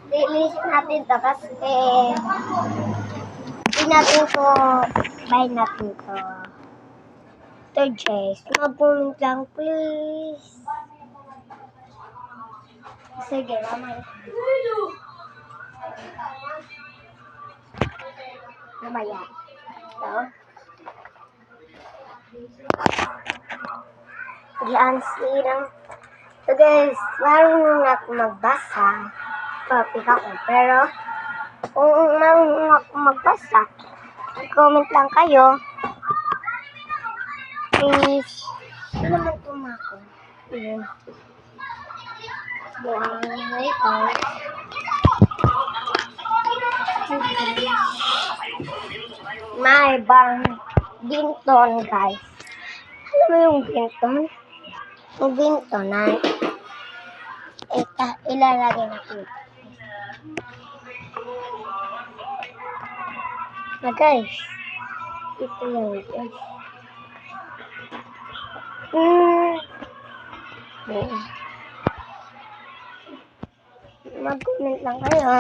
Lilisin natin to kasi hindi natin to, buy natin to. Ito, Jess. Mag-comment lang, please. Sige, mamaya. Mamaya. Ito. Yan, sirang. So guys, marunong ako magbasa. Topic ako. Pero, kung marunong ako magbasa, comment lang kayo. Please. Ano naman tumako? Ayan. Ito. May bang Binton, guys. Alam mo yung Binton? Yung Binton na ilalagay natin. Na guys, ito lang guys. Mag-comment lang kayo.